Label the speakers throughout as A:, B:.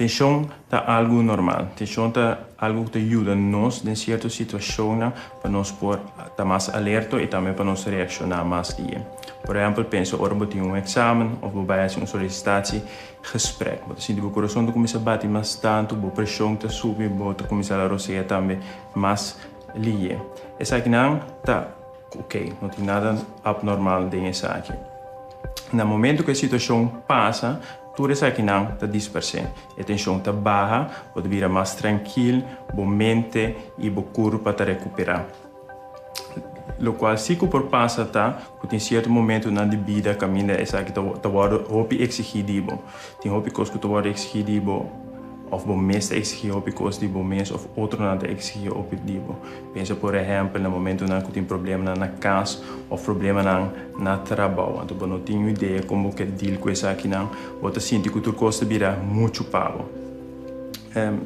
A: Tensão é algo normal. Tensão é algo que ajuda nós em certas situações para nós estar mais alerta e também para nós reaccionar mais ali. Por exemplo, penso ora botar exame ou vai fazer uma solicitação, gesprek. Mas assim, o coração começa a bater mais tanto, a pressão está subir, começa a roçar também mais ali. Essa aqui não está ok, não tem nada abnormal nessa aqui. No momento que a situação passa, tudo isso aqui não está disperso. A tensão está baixa, pode vir mais tranquilo, a mente e o corpo para recuperar. O qual, se o corpo passa, em certo momento na vida, caminha essa aqui está exigido. Tem coisas que está exigido, ou o mês exigido, coisas de mês, ou outro não exigido. Pensa, por exemplo, no momento que tem problema na casa ou problema na trabalho. Então, não tenho ideia como que deal com isso aqui não. Você sente que tudo custa virar muito pago.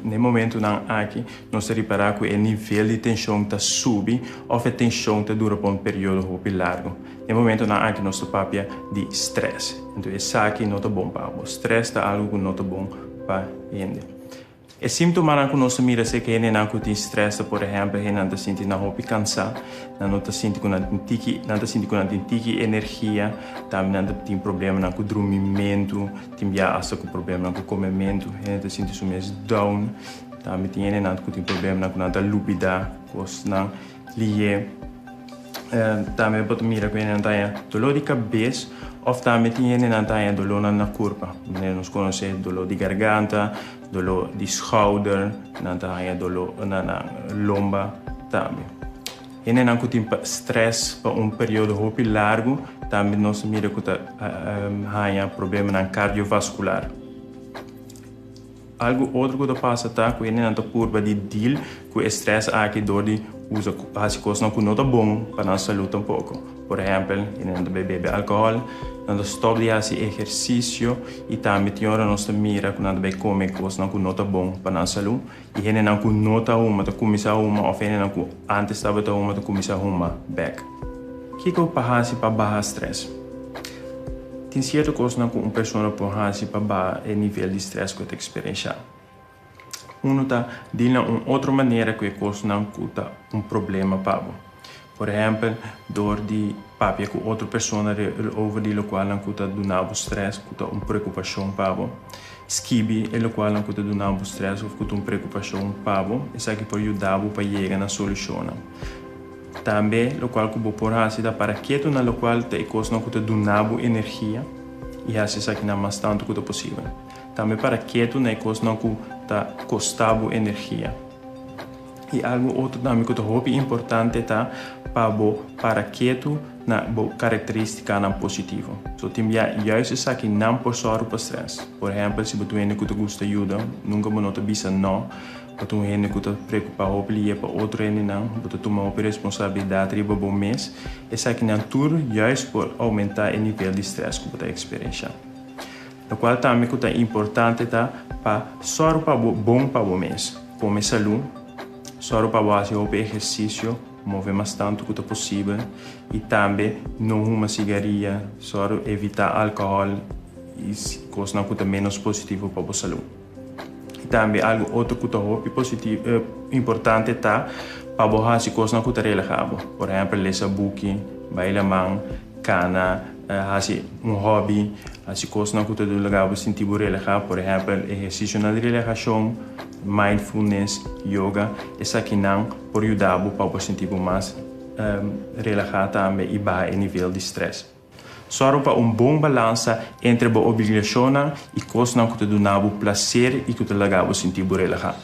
A: No momento aqui, nós reparar que o nível de tensão está subindo ou a tensão está dura por um período muito largo. No momento aqui, nós estamos de estresse. Então, isso aqui não está bom para o estresse, é algo que não está bom para a gente. É sintoma que nós miramos que a gente tem estresse, por exemplo, a gente está sentindo muito cansado, não está sentindo energia, também tem problema com o dormimento, tem problema com o comimento, a gente está sentindo mais down, também tem problema com a lúpida, com lié. Também pode mirar que a gente tem dolor de cabeça, ou também tem dolor na curva. Nós conhecemos dolor de garganta, dolor de shoulder, dolor na lomba também. E não tem stress por um período muito largo, também nós miramos que tem problema cardiovascular. Algo outro que passa que ele não curva de deal com o estresse aqui de usa as coisas que não é bom para a saúde um pouco. Por exemplo, ele não bebe álcool, não stop de fazer exercício e também tem hora nós mira que não bebe comer coisas que não é bom para a saúde e ele não nota uma, tá começa uma ou ele não antes estava uma, tá começa uma back. O que eu faço para baixar estresse? Tem certas coisas que uma pessoa pode fazer para baixar o nível de estresse que está experienciando. Uno está de uma outra maneira que a coisa não é um problema para você. Por exemplo, dor de papia com outra pessoa over de qual não está dando stress, que está uma preocupação para você. Skibi é o qual não está dando stress ou que está uma preocupação para você. Isso aqui pode ajudar para chegar na solução. Também, o qual você pode fazer para quieto, na qual a coisa não está dando energia e fazer isso aqui mais tanto quanto possível. Também para quieto, na coisa não está custando energia. E algo outro também que é muito importante para quieto na característica não positiva. So tem juist isso aqui não por só para stress. Por exemplo, se você tem que gosta de ajuda, nunca você não bisa não. Você tem que está preocupado para outro não, você toma a responsabilidade para o bom mês. Isso aqui não tudo juist por aumentar o nível de stress que você está experienciando. O qual também é importante para só para bom para o mês. Como saúde, só para fazer o exercício, mover mais tanto quanto possível e também não uma cigarrilha, só evitar álcool e coisas não que menos positivo para a saúde. E também algo outro que é muito positivo, importante para fazer coisas não que relaxável. Por exemplo, ler book, bailar cana, fazer hobby, fazer coisas não que legal para sentir relaxado. Por exemplo, exercício de relaxação, mindfulness, yoga, isso aqui não pode ajudar para sentir mais relaxado também e baixar o nível de estresse. Só para bom balanço entre a obrigação e coisas não que te dão prazer e que te legal para sentir relaxado.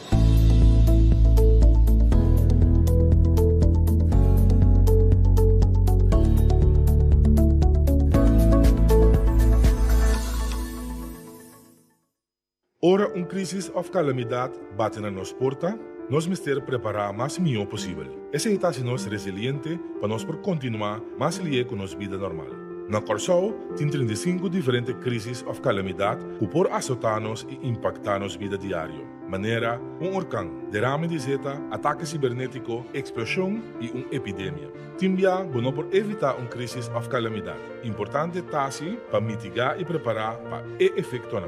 B: Ora crise of calamidade bate na nossa porta, nós temos que preparar o mais melhor possível. Essa é a nós resiliente para nós por continuar mais lié com nossa vida normal. Na Corsol, tem 35 diferentes crises of calamidade que por assaltar-nos e impactar nossa vida diária. Maneira, huracão, derrame de zeta, ataque cibernético, explosão e epidemia. Timbia, bueno por evitar crise of calamidade. Importante assim para mitigar e preparar para efeito.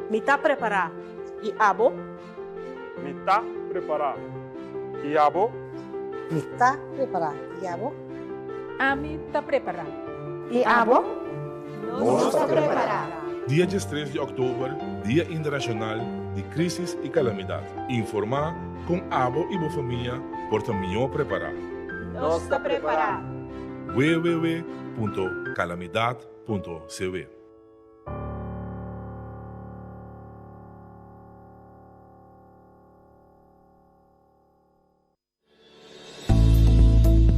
C: Me está preparado E abo?
D: Me está preparado. E abo?
E: Me está preparado. E abo?
C: Ami está preparado.
E: E abo?
C: Não está preparado.
B: Dia 3 de outubro, Dia Internacional de Crisis e Calamidade. Informar com abo e boa família por melhor preparar.
C: Não está preparado.
B: www.calamidade.cv.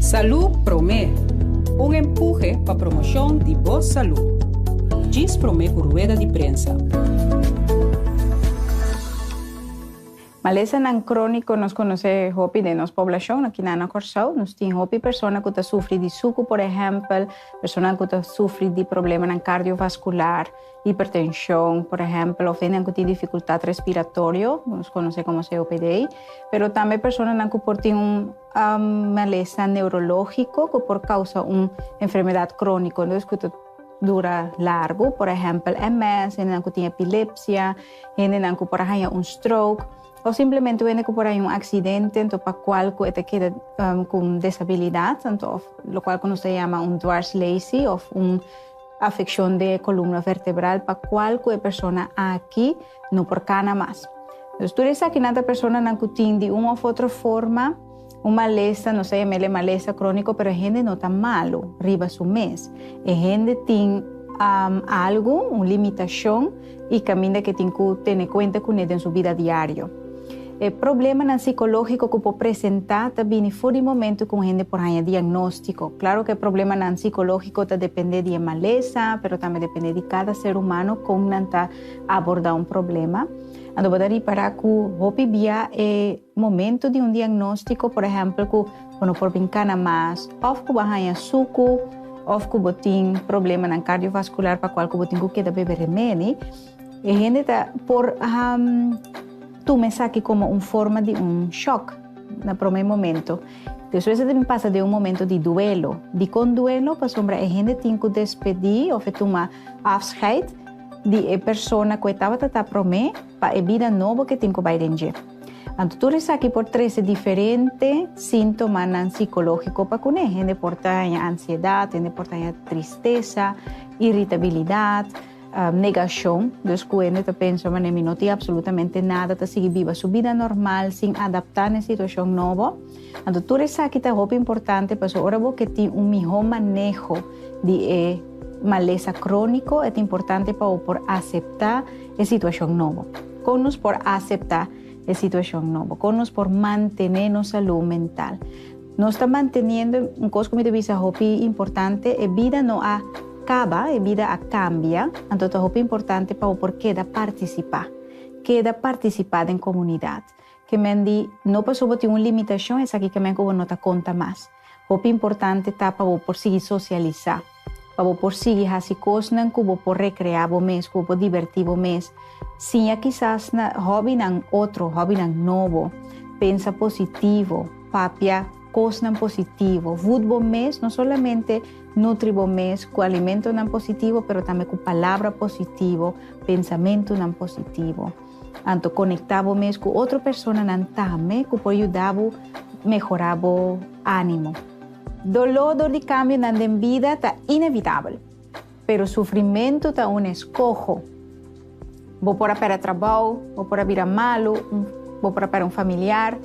F: Salud Promé, un empuje para promoción de boa salud. Diz Promé por rueda de prensa.
G: Maleza nan crónico nos conoce hopi de nos población aqui na Corsau, nos tem hopi persona que tá sofre de suco, por exemplo, persona que tá sofre de problema nan cardiovascular, hipertensão, por exemplo, ou tem que tem dificuldade respiratória, nos conoce como COPD, pero também persona nan que tem maleza neurológico que por causa enfermedade crónica, então que dura largo, por exemplo, MS, gente que tem epilepsia, gente que por exemplo stroke, ou simplesmente gente que por aí acidente, então para qual que queda com desabilidade, então lo qual que se chama dwarslesie ou afecção de coluna vertebral, para qual que a pessoa aqui não porcana mais. Então, tu diz que nada pessoa não tem de uma ou outra forma uma maleza, não sei, maleza crônico, pero a gente não está malo, riba su mês. A gente tem algo, uma limitação e caminho que tem que ter conta com ele em sua vida diária. O problema psicológico que pode apresentar também fora de momento com a gente por aí diagnóstico. Claro que o problema psicológico depende de maleza, pero também depende de cada ser humano como está abordar problema. Então, pode para que o momento de diagnóstico, por exemplo, que quando por brincar mais, ou que vai suco, ou que tem problema cardiovascular para qual que tem que beber remédio, e a gente está por toma isso aqui como forma de choque no primeiro momento. Depois também passa de momento de duelo. De com duelo, para sombra, a gente tem que despedir ou tomar afscheid de pessoa que estava a prometer para a vida nova que tem que vai render. Então, tudo isso aqui por 13 diferentes sintomas psicológicos para que a gente porta ansiedade, a gente porta tristeza, irritabilidade, negação, dos que a gente pensa que não tem absolutamente nada, está seguir viva sua vida normal, sem adaptar na situação nova. Então, tudo isso aqui é muito importante para a hora que tem melhor manejo de maleza crônico, é importante para por aceitar a situação nova. Com-nos por aceitar a situação nova, com-nos por manter nossa saúde mental. Nós estamos mantendo coisa que me devia ser importante, a vida não acaba, a vida cambia, então é importante para por queda participar em comunidade. Que mendi não passou ter uma limitação, essa aqui que me não te conta mais. É importante para por seguir socializar. Para por seguir fazer coisas que por recrear o mês, que por divertir o mês. Sim, quizás na hobby nan outro, hobby nan novo, pensa positivo, papia coisas positivo, food bom mês, não somente nutri bom mês, com alimento nan positivo, pero também com palavra positivo, pensamento nan positivo. Então conectar o mês com outra pessoa nan também, que pode ajudar a melhorar o ânimo. Dolor de cambio na vida está inevitável, pero sofrimento está escojo. Vou para trabalho, vou para virar malo, vou para familiar.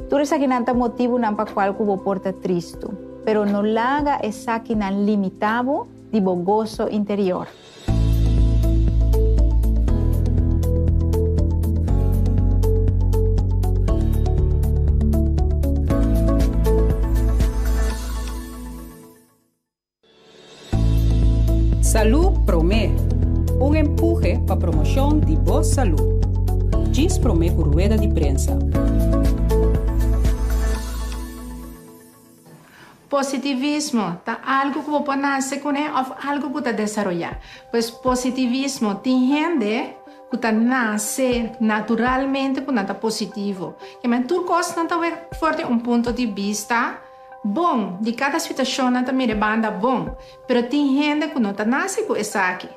G: Tudo isso aqui não tem motivo para qual vou porta triste, pero não laga essa aqui não limitado de gozo interior.
F: Salud Promé, un empuje para promoción de boa salud. Diz Promé por rueda de prensa.
H: Positivismo tá algo que você nasce com ele ou algo que você desarrollar. Pois positivismo tem gente que tá nasce naturalmente com nada positivo. Que mas tudo coisa não tá forte ponto de vista bom de cada situação não tá me banda bom. Pero tem gente que não tá nasce com isso aqui.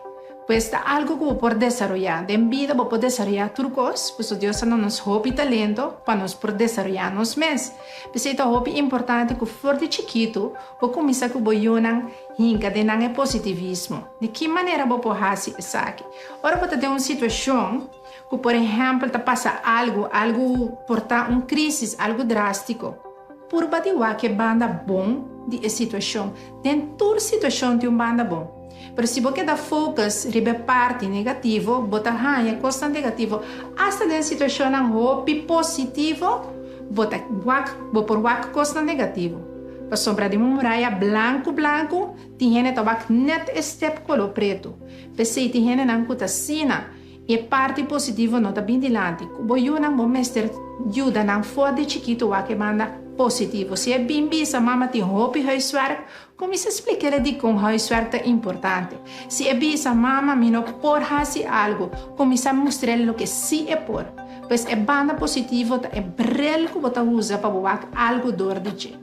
H: pues está algo que por desarrollar. De vida vos por desarrollar trucos, pues Dios nos hobby talento para nos por desarrollar nos mes. Pues é hobby importante que for de chiquito, vos começar com boiunan hinca de não é positivismo. De que maneira vos por fazer isso aqui? Ora vos ter uma situação que, por exemplo, tá passa algo portar crise, algo drástico. Por batiwa que banda bom de situação. Dentro da situação tem banda bom. Pero se você dá focus ribe parte negativo, bota hanha costa negativo, hasta den situação ang hopi positivo, bota por wak costa negativo. Pa sombra de muralha branco, tiene tabak net step colo preto. Pese tiene nang kutasina, e parte positivo nota bindilante. Boyu nang bomester juda nang fode chiquito wak banda positivo. Se é bimbi, sa mama tem hopi huiswerk, começa a explicar de como huiswerk é importante. Se é bimbi, sa mama mino por fazer algo, começa a mostrar o que sim é por. Pois é banda positivo, é brel que você usa para botar algo dor de ti.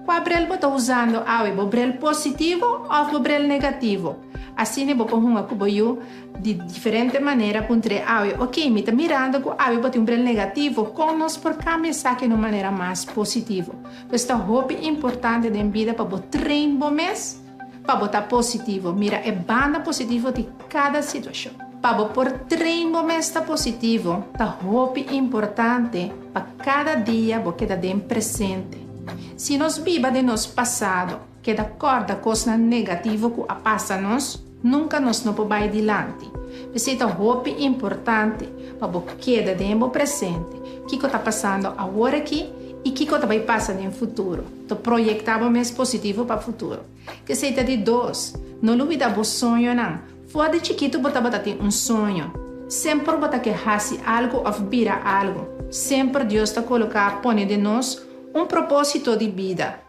H: Qual brel você está usando? É o brel positivo ou o brel negativo? Assim, você pode de diferente maneira contra ok, me está mirando que botar brel negativo, com nós por começar de uma maneira mais positiva. Pois está hobby importante na vida para botar treino mês, para botar positivo. Mira, é banda positivo de cada situação. Para por treino mês está positivo, está hobby importante para cada dia você queda bem presente. Se nós viva de nosso passado, que de acordo com coisa negativa que passa-nos, nunca nos não podemos ir adiante. Isso é hobby importante para você queda bem presente. O que está passando agora aqui e o que vai passar no futuro. Então, projetar o mais positivo para o futuro. Que seja de dois, não duvida o sonho não. Fora de chiquito, você tem sonho. Sempre você quer fazer algo ou virar algo. Sempre Deus está colocando, põe de nós propósito de vida.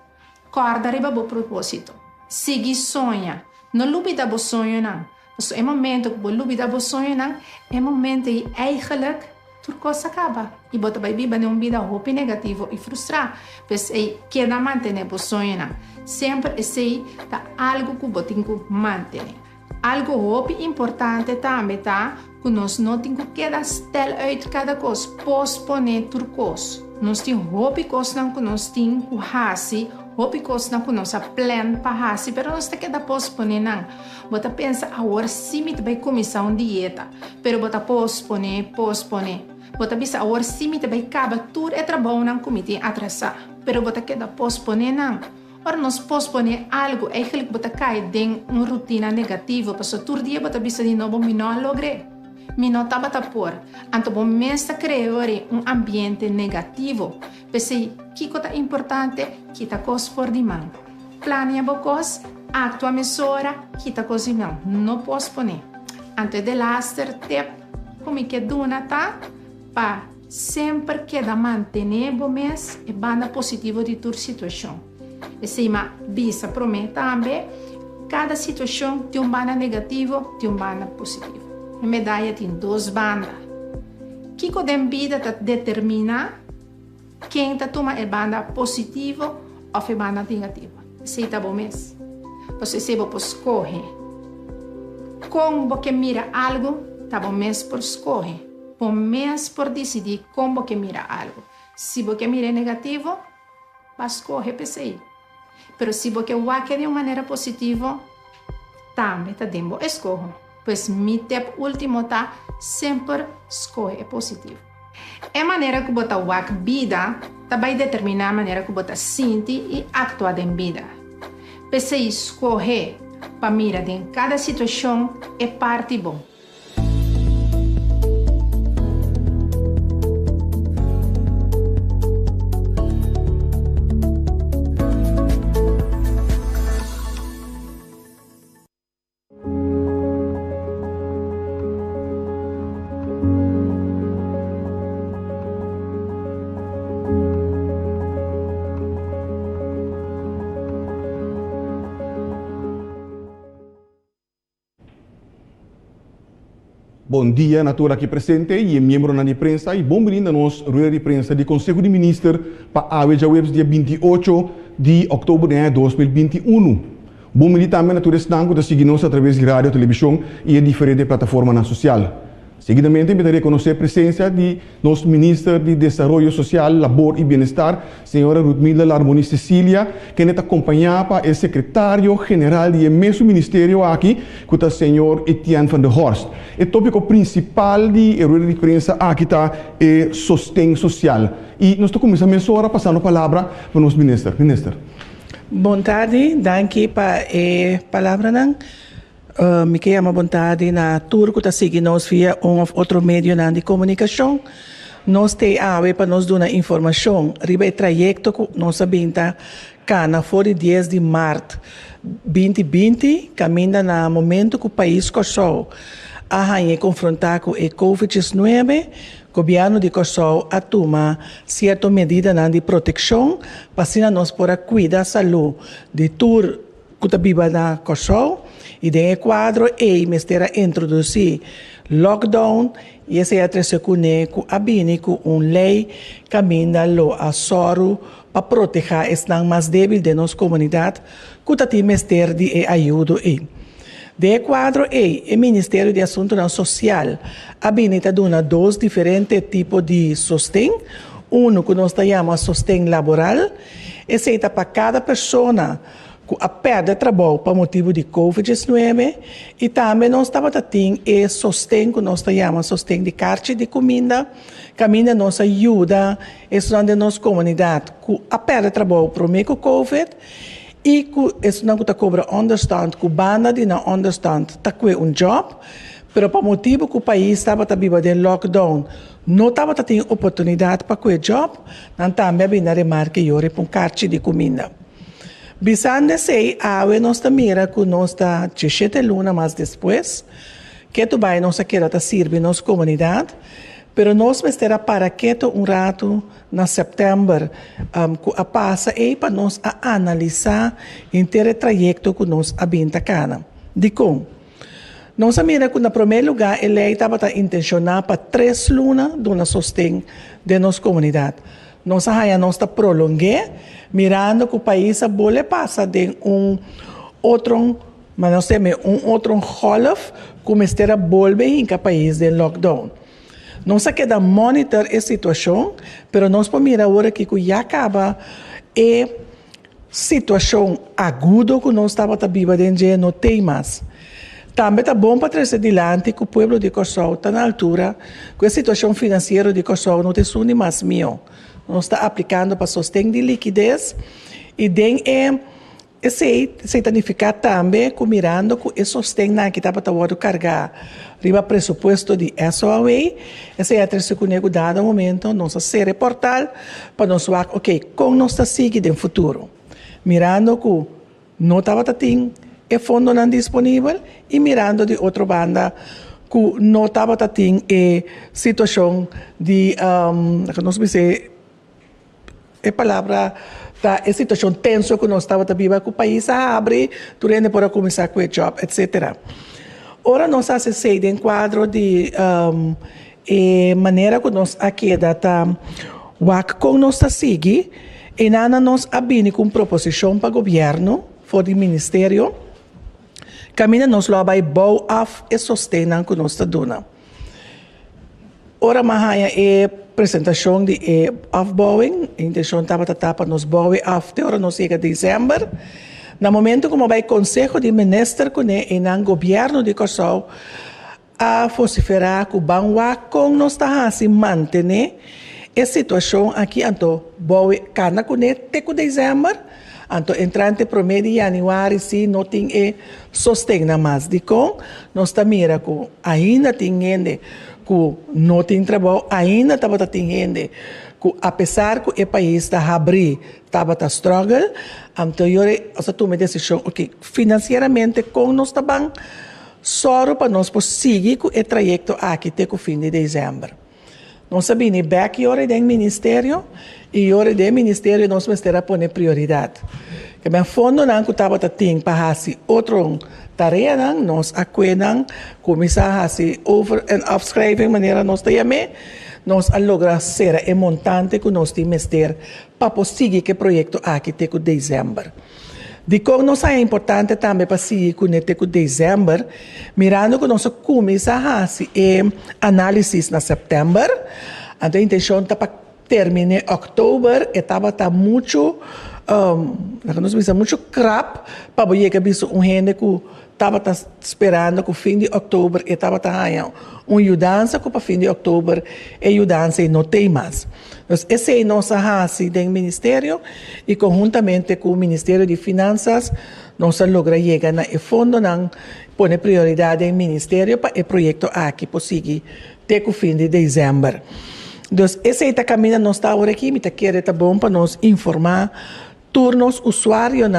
H: Corda arriba o propósito. Siga sonha. Não duvida o sonho não. Dus é momento que você duvida o sonho não, é momento que eigenlijk tudo coisa acaba. E você vai viver uma vida hope negativo e frustrada. Pois é que não manter o sonho não. Sempre é algo que você tem que manter. Algo hope importante também tá que nós não temos que stel uit cada coisa, posponer tudo coisa. Nós temos hobby coisa que nós temos que fazer, hobby coisa que nós plan para fazer, mas nós temos que posponer não. Você pensa agora sim me vai começar uma dieta, mas você posponer. Você pensa agora sim me vai acabar tudo é trabalho não comitê atrasar, mas você quer posponer não. Ora nós posponer algo, eigenlijk você cai em uma rotina negativa, porque todo dia você pensa de novo me não logrei. Me não estava a pôr. Então, o mesmo criar ambiente negativo. Pensei, que é importante, que está coisa por de mão. Planeia a coisa, actua a mesura, que está coisa de mão. Não posponer. Antes de laster, como que duna tá, para sempre que da manter o mês e banda positivo de toda situação. Pensei, mas visa promete também, cada situação tem banda negativo, tem banda positivo. A medalha tem duas bandas. O que a vida determina quem toma a banda positiva ou a banda negativa. Se está bom mesmo. Você se você escolhe. Como você mira algo, está bom mesmo por escolher. Bom mesmo por decidir como você mira algo. Se você mira negativo, vai escolher PCI. Mas se você vai de uma maneira positiva, também está dando escolha. Pois mi tep último tá sempre escolhe positivo. É a maneira que você wak vida vai determinar a maneira que você sente e atua em vida. Pese escolher para mirar em cada situação é parte bom.
I: Bom dia, natura aqui presente e membro da imprensa e bom vindo a nós, rueda de prensa do Conselho de Ministros para a dia 28 de outubro de 2021. Bom menino também natureza não que seguimos através de rádio, televisão e em diferentes plataformas sociais. Seguidamente, me reconhecer a presença de nosso ministro de Desenvolvimento Social, Labor e Bem-Estar, senhora Rudmila Larmoni Cecília, que nos acompanha para o secretário-geral do mesmo ministério aqui, que é o senhor Etienne van der Horst. O tópico principal de rueda de prensa aqui está o sustento social. E nós estamos começando agora passando a palavra para o nosso ministro. Ministro.
J: Boa tarde, danke para a palavra. Me chamo vontade na tour que está seguindo via um ou outro meio de comunicação. Nós temos para nos dar informação sobre o trajeto que nós sabemos que foi 10 de março 2020, caminha no momento que o país começou a confrontar com o Covid-19. O governo de Kosovo a tomar certas medidas de proteção para nós poder cuidar da saúde de tour que está viva na Kosovo. E dentro do quadro, o Ministério introduzir lockdown e esse é com uma lei que caminha a soro para proteger os mais débeis de nossa comunidade, que está o Ministério de ajuda. Dentro do quadro, o Ministério de Assuntos Social habilita dois diferentes tipos de sustento. Um que nós chamamos de sustento laboral, esse é para cada pessoa a perda de trabalho por motivo de Covid-19 e também nós estamos tendo o sustento que nós chamamos sustento de caixa de comida, que nos ajuda a nossa comunidade a perda de trabalho por meio do Covid e que isso não está cobra understand, que banda de não understand está com job, mas por motivo que o país estava vivo de lockdown, não estava tendo oportunidade para o job, não também havia remarca e para caixa de comida. Bisando sei, nós mira que nós está 17 lunas mais depois, que tu vai nós queira servir nossa comunidade, pero nós mestra para que rato na setembro que a passa e para nós a analisar inteiro trajeto que nós habita cana. De como? Nós mira que no primeiro lugar ele estava intencionado para 3 lunas de uma sustento de nossa comunidade. Nós está prolongar, mirando que o país pode passar de outro, mas nós temos outro rolof, como esteja volve em que o país de lockdown. Nós queda monitor a situação, mas nós podemos mirar agora que já acaba a situação aguda que nós estamos vivendo não tem mais. Também está bom para trazer adiante que o povo de Kosovo está na altura, que a situação financeira de Kosovo não tem mais melhor. Nós estamos aplicando para sustento de liquidez e esse significa também que mirando que o sustento que está para carregar riba presupuesto de SOA, esse é a segundo dado momento, nós se reportar para nós ver, ok, como nós está seguindo no futuro. Mirando que não estava tendo o fundo não disponível e mirando de outra banda que não estava tendo a situação de, não sei a palavra da situação tensa que nós estávamos vivendo, que o país abre, durante para começar com o job, etc. Ora, nós fazemos em quadro de maneira que nós aqui está, como nós está seguindo, e nós abrimos com proposição para o governo, para o ministério, caminha nós lá vai bow off e sustentar que nós está dando. Ora, mas apresentação de afbouwing, a intenção estava para nos bouwen até agora nós chega dezembro. No momento como vai Conselho de Ministros e no governo de Kosovo a vociferar que o banco com nós está a se manter a situação aqui então bouwen cana com até dezembro. Então, entrante primeiro de janeiro, se não tem sustento mais de com, nós também mira que ainda tem gente que não tem trabalho, ainda estava tendo gente que, apesar que o país está abrindo, estava a struggle, então eu tomei a decisão, ok, financeiramente, com nós também, só para nós seguir com o trajeto aqui até o fim de dezembro. Nós sabemos que hora do ministério e hora do ministério nós vamos ter a pôr prioridade. Que bem fundo não que estava tendo para fazer outra tarefa, nós acuerdam começar a fazer over and upscribing maneira nós também nós a lograr ser o montante que nós temos ter para seguir que projeto aqui até dezembro. De como nós é importante também para se conectar com dezembro, mirando que nós começamos a análise na setembro, então a intenção está para terminar em outubro, e estava muito, muito crap para poder que gente que estava esperando que o fim de outubro e estava ganhando uma mudança que para fim de outubro e mudança não tem mais. Então, essa é a nossa raça do Ministério e conjuntamente com o Ministério de Finanças, nós logramos chegar no fundo, pôr prioridade no Ministério para o projeto aqui possível até o fim de dezembro. Então, esse é o caminho que nós estamos aqui, me quer tá bom para nós informar turnos usuários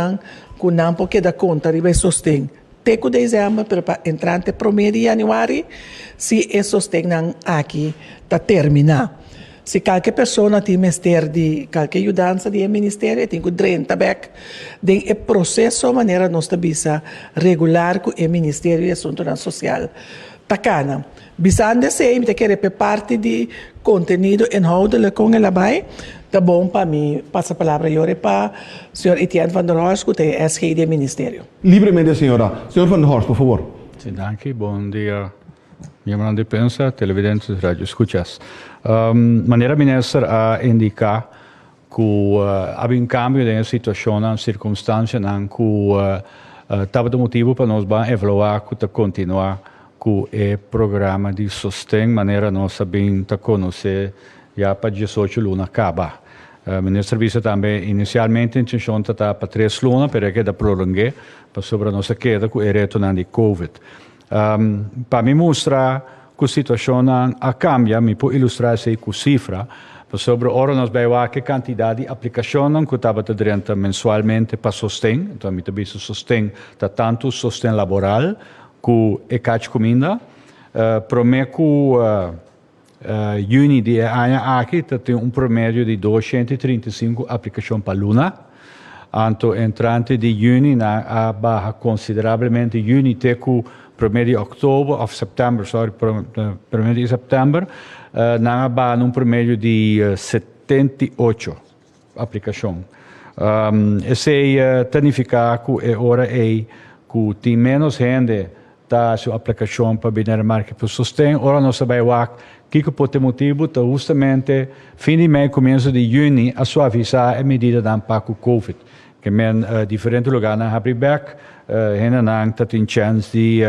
J: que não podem dar conta de sustento. Até dezembro, para entrar no 1º de janeiro, se esse sustento aqui está terminado. Se qualquer pessoa tem mestre de qualquer ajudança do Ministério, tem que drenta back, tem o processo maneira nós bisa regular com o Ministério de Assuntos Social. Tacana. Bisando se me quer parte de conteúdo inhoudelijk com ela vai, tá bom para mim. Passa a palavra agora para o senhor Etienne van der Horst, que é SG do Ministério.
I: Livremente, senhora. Senhor van der Horst, por favor.
K: Sim, danke. Bom dia, membros de prensa, televidentes, rádio escuchas. Maneira ministra a indicar que há um cambio na situação, na circunstância, que estava do motivo para nós evaluar que continuar com o programa de sustento, maneira nós sabemos conhecer já para 18 lunas acaba. O ministro serviço também inicialmente a intenção estava para 3 lunas, mas que da prolongar para sobre a nossa queda com o retorno de Covid. Para me mostrar que a situação a cambia, me pode ilustrar isso com cifra, sobre ora nós vemos que quantidade de aplicações que estava dentro mensualmente para sustento, então me também sustento tanto sustento laboral que é caixa comida, prometo junho de ano aqui tem promédio de 235 aplicações para luna. Anto entrante de junho na barra consideravelmente junho até que promédio de outubro ou setembro, promédio de setembro, na barra promédio de 78 aplicações. Esse significa que agora é que tem menos gente da sua aplicação para vir marca para sustento. Ora nós sabemos que por ter motivo está justamente fim de mês, começo de junho, a suavizar a medida da impacto Covid. Que men diferentes lugares na Habribeck, henanang tem chance de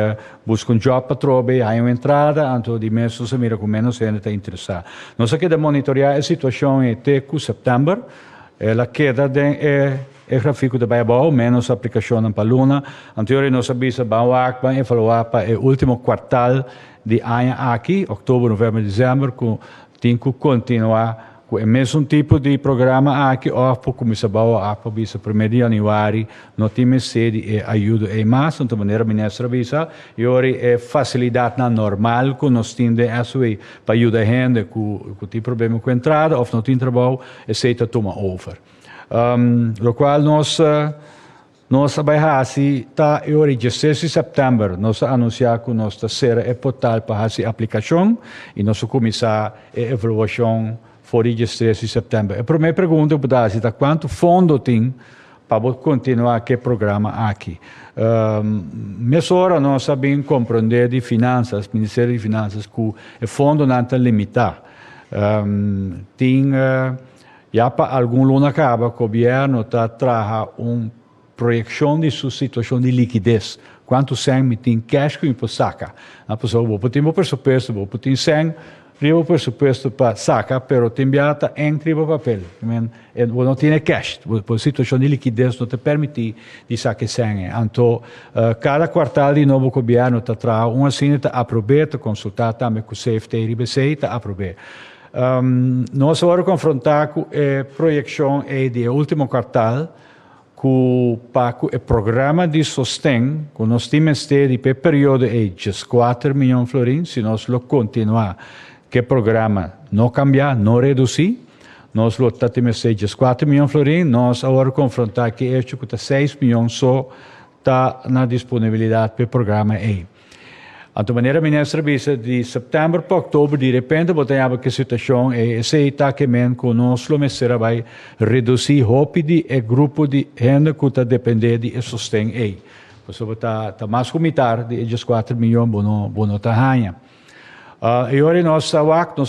K: buscar job para trabalhar, há uma entrada, então de mês se mira com menos gente está interessada. Nós aqui de monitorear a situação até setembro, ela queda é gráfico de Baibal, menos aplicação para Luna. Anteriormente nós sabíamos que vamos evaluar para o último quartal de ano aqui, outubro, novembro, dezembro, que tem que continuar com o mesmo tipo de programa aqui, ou para começar a para o 1º de janeiro, não tem sede e ajuda e mais, de maneira ministra visa, e agora é facilidade normal que nós temos para ajudar a gente que tem problema com a entrada, ou não tem trabalho, e se toma over. Lo qual nós assim está agora 16 de setembro nós anunciar que nós será é portal para essa aplicação e nós começar a evaluação for 16 de setembro. A primeira pergunta é quanto fundo tem para continuar aquele programa aqui. Nessa hora nós sabemos compreender de finanças, Ministério de Finanças, que o fundo não está limitado. Tem já para algum lugar acaba, o governo está trazendo uma projeção de sua situação de liquidez. Quanto sangue tem cash que me saca? A pessoa vou ter um pressuposto, vou ter sangue, o pressuposto para sacar, mas tem biata entre o papel. Não tem cash, a situação de liquidez não te permite de sacar sangue. Então, cada quartal de novo governo está trazendo uma cinta aproveita, consultar também com o CFT e IBC, está aproveita. Nós agora confrontar com a projeção do último quartal com o programa de sustento que nós temos de período de 4 milhões de florins, se nós continuar que o programa não cambiar, não reduzir, nós temos de 4 milhões de florins, nós agora confrontar que este que 6 milhões só está na disponibilidade para o programa aí. De maneira ministra bisa de setembro para outubro, de repente, botamos que a situação é esse que men conosco, mas será vai reduzir rápido o grupo de gente que está dependendo de sustento aí. Por isso, está mais comitar de 4 milhões bono tahanha. E agora nós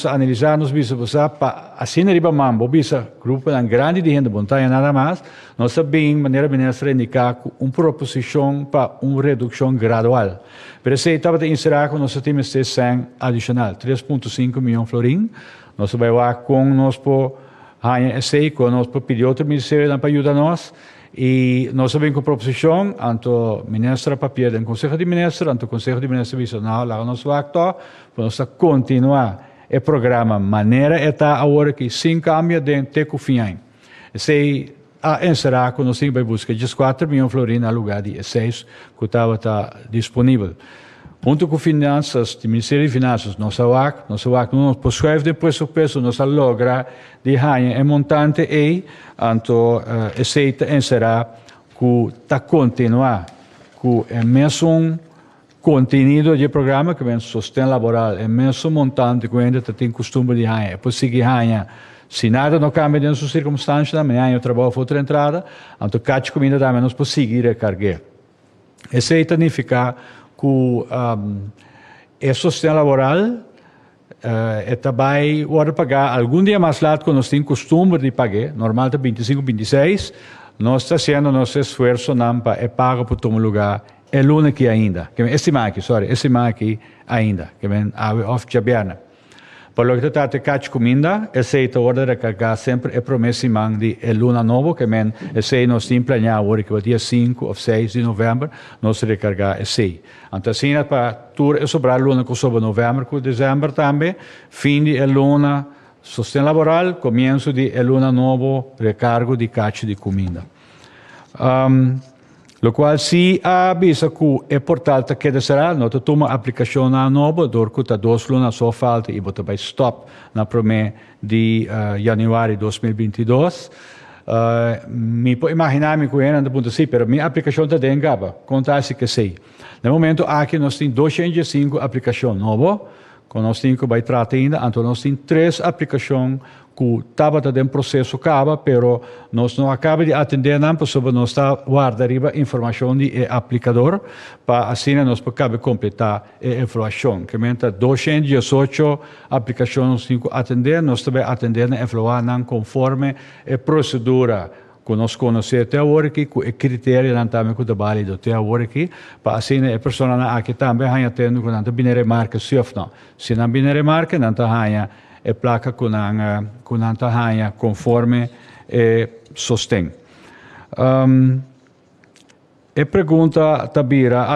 K: analisamos bisa para assim riba mambo bisa grupo um grande de gente bontaia nada mais nós bem maneira ministra indicar uma proposição para uma redução gradual. Pero se estava de inserir com nós temos este sem adicional 3,5 milhões florim nós vai lá com nós por hanha esse com nós por pedir outro ministério para ajudar nós. E nós vemos com proposição, anto ministra papel do Conselho de Ministros, anto Conselho de Ministros bisa não lá nós acto, para nós continuar o programa maneira está agora que sem cambio de teco fim. Se a encerrar com nós vai buscar 4 milhões de florins no lugar de 6 que estava disponível. Junto com finanças, o Ministério de Finanças, nossa WAC não possui depois o peso, nós logra de ganhar um montante aí, então aceita encerrar que está continuar com o mesmo conteúdo de programa que vem sustento laboral, o mesmo montante que ainda tem costume de ganhar, depois seguir ganhar. Se nada não cambia dentro das circunstâncias, amanhã eu trabalho outra entrada, então cada comida também nós podemos seguir a carregar. Esse aí significa que o sustento laboral também vai pagar algum dia mais lado quando nós temos costume de pagar, normalmente 25, 26, nós estamos fazendo nosso esforço para pagar por todo lugar, é lunes aqui ainda, esse mês aqui ainda, que vem off jaberna. Por lo que está te catch comida, esse é hora de carregar sempre a promessa de luna novo, que men esse nós temos planeado agora que o dia 5 ou 6 de novembro nós recarregar esse. Então assim para tur sobrar luna que sobre novembro, com dezembro também, fim de luna sustento laboral, começo de luna novo, recargo de catch de comida. Lo qual se avisa que o portal que será, nós toma a aplicação na nova, dorco tá 2 lunas só falta e bota vai stop na primeira de janeiro de 2022. Me pode imaginar me que ainda ponto assim, pero minha aplicação tá dengaba, conta-se que sei. No momento aqui nós temos 205 aplicações novas, com nós temos que vai tratar ainda, então nós temos 3 aplicações que estava dentro do processo acaba, pero nós não acaba de atender não, porque nós está guardando a informação do aplicador, para assim nós podemos completar a evaluação. Que menta 218 aplicações que atender, nós também atendendo a evaluação conforme a procedura que nós conhecemos até agora, que o critério não também que é válido até agora, para assim a pessoa aqui também vai atender com a binária marca, se não binária marca, não está e placa com a tahanha conforme sostém. E pergunta Tabira,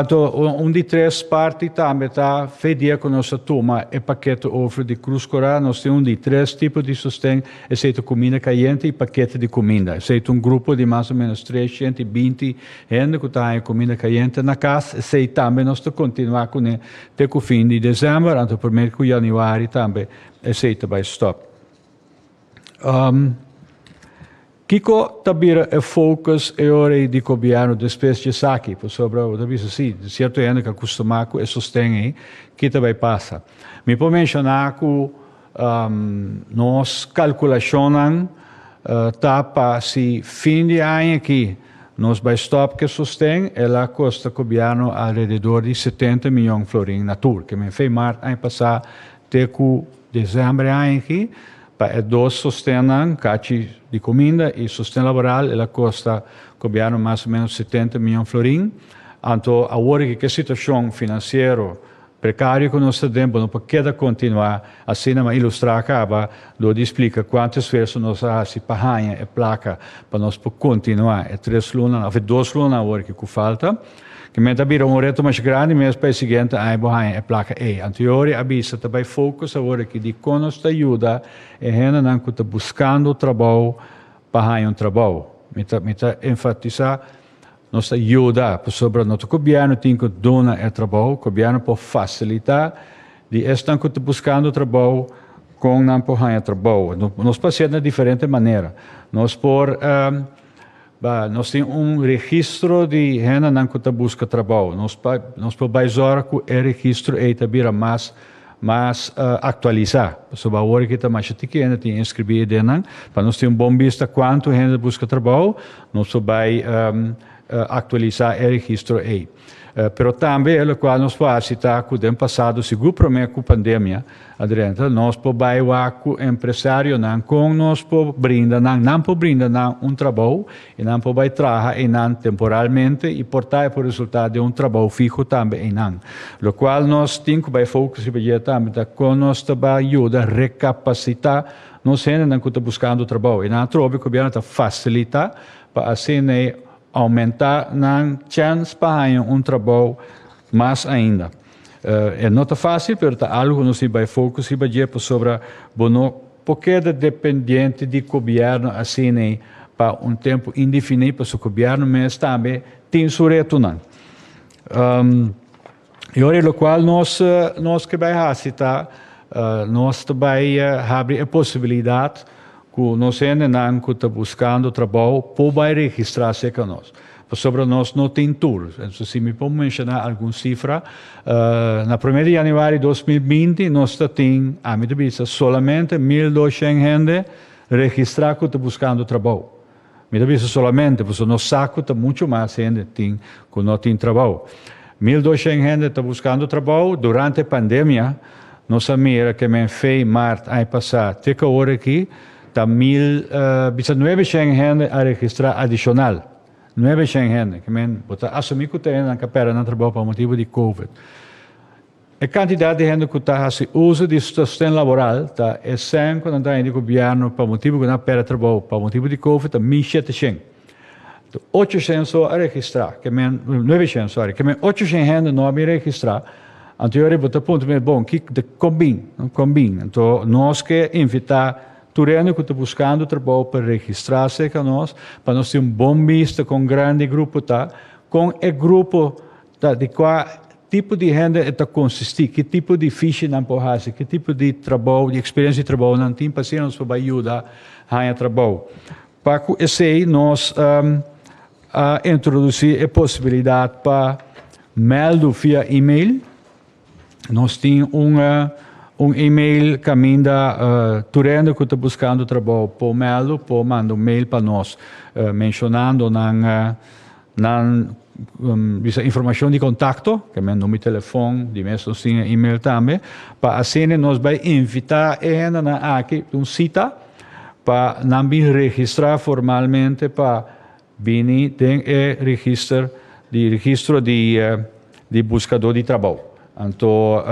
K: de 3 partes também está fedia com nossa turma e paquete ofre de Cruz Coral, nós temos de 3 tipos de sustento, exceto comida caliente e paquete de comida. Exceto grupo de mais ou menos 320 gente que está em comida caliente na casa, exceto também nós continuar com o fim de dezembro, até o primeiro de janeiro também, exceto vai stop. Kiko tabira é focus e ora de governo depois de saque, por sobre o da visa sim, de certo ano que acostumar com e sustém que também passa. Me pode mencionar que nós calculacionam para se fim de ano aqui nós vai stop que sustém ela custa governo ao redor de 70 milhões de florins na tour, que me fez março ano passado até que dezembro ano aqui para 2 sustentam cachi de comida e sustento laboral, ela custa governo mais ou menos 70 milhões de florins. Então, agora que a situação financeira precária que nós temos, não pode continuar assim, mas ilustrar acaba, onde explica quantas vezes nós fazemos para ganhar a placa para nós continuar. É 2 lunas agora que falta. Que me também reto mais grande, mas para o seguinte, aí a placa E. Anterior, avisa também focus agora que de como nos ajuda, é gente não que está buscando trabalho para trabalho. Me está enfatizar, nos ajuda, sobre o nosso governo tem que dar trabalho, o governo pode facilitar, de estar que está buscando trabalho, com não para trabalho. Nós passamos de diferente maneira. Nós por nós temos registro de gente que busca trabalho. Nós podemos zorgar que o registro está mais atualizado. Sobre a hora que está mais chique, tem inscrever dentro, para nós ter bom vista quanto gente busca trabalho, nós podemos atualizar o registro aí. Pero também, o qual nós podemos citar que no passado, seguro problema com a pandemia, adiante, nós podemos com empresário, com nós podemos brindar, não podemos brindar trabalho, e não podemos trabalhar temporalmente e portar por resultado de trabalho fixo também, o qual nós temos que focar também, com nós ajuda a recapacitar nós que estamos buscando trabalho. E não trobe que o governo facilita para assim aumentar a chance para trabalho mais ainda. Não é fácil, mas é algo que nós temos foco sobre porque é dependente do governo assim para tempo indefinido, para o governo, mas também tem seu retorno. E agora, o qual nós que vamos citar, nós também abrir a possibilidade que nós que está buscando trabalho, pode registrar-se com nós. Sobre nós não tem tours. Então, se me pode mencionar alguma cifra, na 1 de janeiro de 2020, nós temos, a minha vista, solamente 1.200 gente registrados que estão buscando trabalho. Minha vista solamente, porque nós sabemos que muito mais gente que não tem trabalho. 1.200 gente está buscando trabalho. Durante a pandemia, nós sabemos que em março, ano passado, até a hora aqui, está 900 gente a registrar adicional. 900 gente, que está assumindo que tem que perder trabalho por motivo de Covid. A quantidade de gente que está fazendo uso de sustento laboral está excedendo quando está indo governo por motivo que não perde trabalho por motivo de Covid, está 1.700. 800 só a registrar, que 900, sorry, que 800 gente não a registrar. Então, eu vou ponto bom, que combina. Então, nós que invitar turendo que está buscando trabalho para registrar-se com nós, para nós ter bom vista com um grande grupo, com o grupo de qual tipo de gente está consistir, que tipo de ficha não pode fazer, que tipo de trabalho, de experiência de trabalho não tem, para ser nos para ajudar a trabalho. Para que esse nós introduzir a possibilidade para meldo via e-mail. Nós temos um e-mail que manda turendo que está buscando trabalho por mail, manda um mail para nós, mencionando essa informação de contato, que é meu número de telefone, de mesmo sim e-mail também, para assim nós vamos invitar a aqui cita para não registrar formalmente para vir tem registro de buscador de trabalho. Então,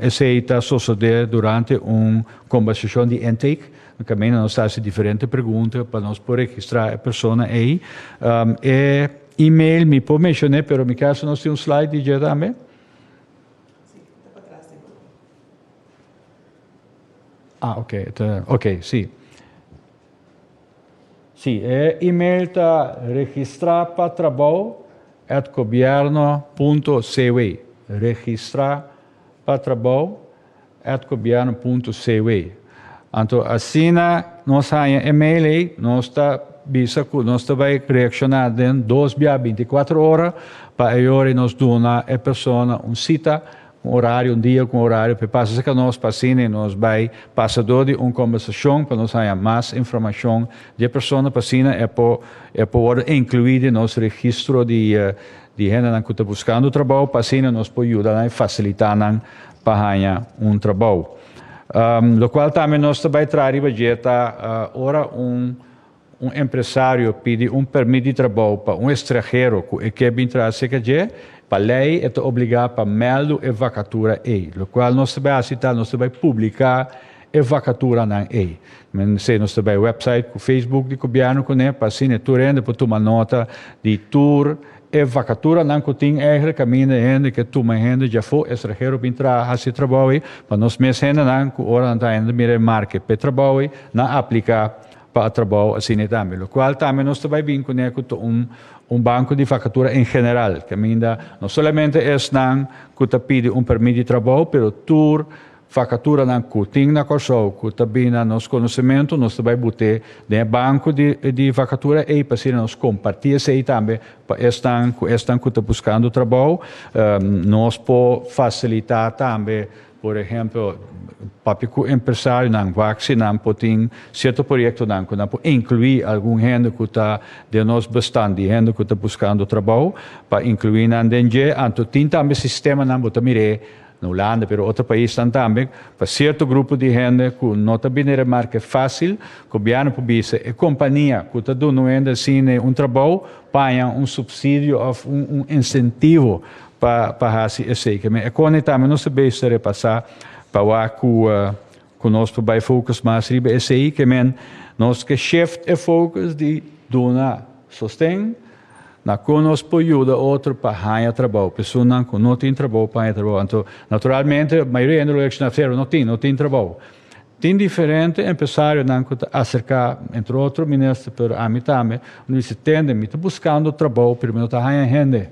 K: esse está suceder durante uma conversação de intake, que nós fazemos diferentes perguntas para nós poder registrar a pessoa aí. E-mail me pode mencionar, mas no caso nós temos slide de também. Ok, sim. Sim, e-mail está registrar para trabalho @governo.cw. Registrar para trabalho @governo.cw. Então, assim, nós temos e-mail aí, nós vai reaccionar em 24 horas para agora nós dar a pessoa cita, horário, dia com horário, para passar com nós, para assim, nós vai passar de uma conversação, para nós ter mais informação de pessoa, para assim, poder incluir no nosso registro de gente que está buscando trabalho, para assim, nós podemos ajudar e facilitar para trabalho. O qual também nós vai trazer ora empresário pede permiso de trabalho para estrangeiro que vem trazer para a lei é obrigado para meldo a vacatura aí, o qual nós vai publicar a vacatura aí. Nós vai website, o Facebook do governo, para assim, para tomar nota de tour, a vacatura não tem caminho que toma gente já foi estrangeiro para entrar a esse trabalho, para nós mesmos não ora não ainda mira marca para trabalho, não aplicar para trabalho assim também. O qual também nós vai vincular com banco de vacatura em geral, que ainda não somente é que pede permiso de trabalho, mas tour, vacatura na cuting na corso, que também na nosso conhecimento, nós também botar de banco de vacatura e para nós compartilhar isso aí também, para estão que estão buscando trabalho, nós podemos facilitar também, por exemplo, para o empresário não vacinar, pode certo projeto não, que não pode incluir algum gente que está de nós bastante, gente que está buscando trabalho, para incluir na DNG, então tem também sistema não pode mirar na Holanda, mas outro país também, para certo grupo de gente que não está bem remarca fácil, que o governo publica a companhia que está dando assim trabalho, paga subsídio ou incentivo para fazer isso. E quando também não se basta repassar para o que nós vai focar mais sobre isso aí, que nós que shift é focus de donar sustento, na que nós podemos ajudar outro para ganhar trabalho, pessoas que não têm trabalho para ganhar trabalho. Então, naturalmente, a maioria dos estrangeiros não tem trabalho. Tem diferente empresário que acercar entre outros ministros, pero a mim também, nós tendem a buscando trabalho, primeiro está ganhando gente,